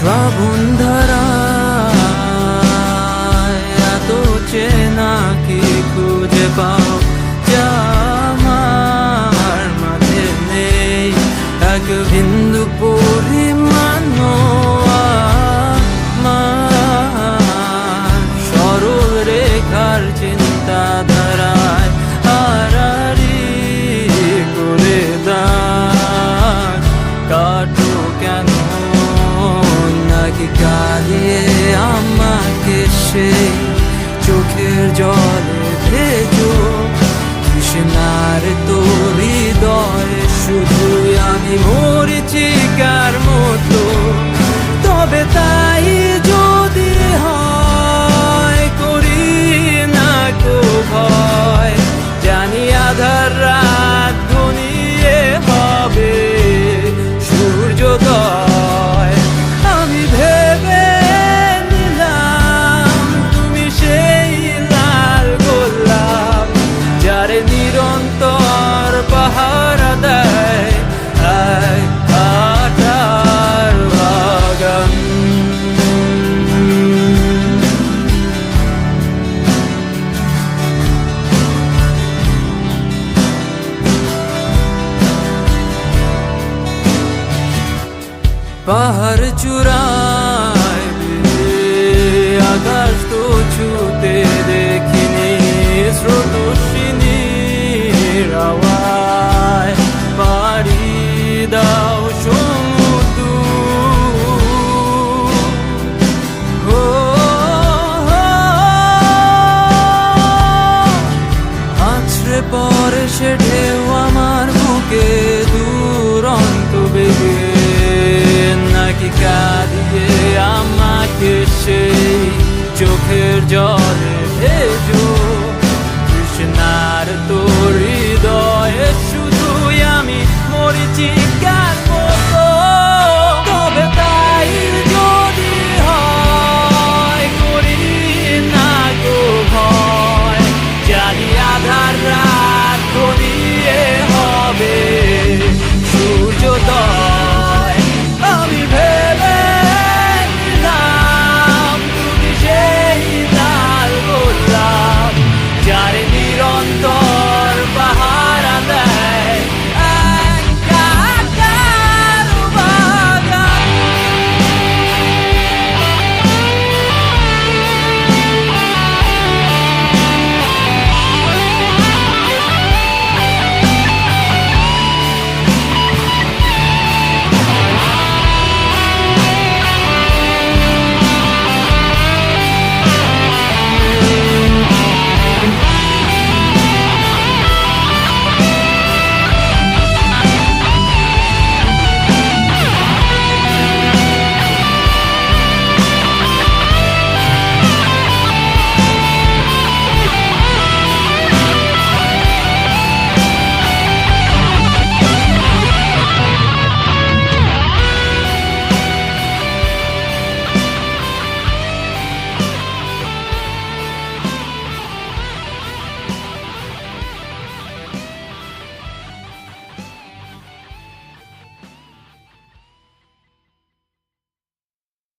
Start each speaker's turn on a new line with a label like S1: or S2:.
S1: শ্রাবণ ধারায় এত চেনা কি খুঁজে পাও যা আমার মাঝে নেই এক বিন্দু পরিমাণ সরল রেখার চিন্তাধারায় আড়াআড়ি করে দাগ কাটো কেন নাকি কাঁদিয়ে আমাকে সেই চোখের জলে ভেজো তৃষ্ণার তোর হৃদয়ে শুধুই আমি মরিচিকার মতো তবে তাই যদি হয় করি না কো ভয় জানি আধার রাত ঘনিয়ে হবে সূর্যোদয় আমি ভেবে নিলাম তুমি সেই লাল গোলাপ যারে নিরন্তর পাহারা দেয় এক কাঁটার বাগান। পাহাড় চূড়ায় আকাশ তো ছুতে দেখিনি স্রোত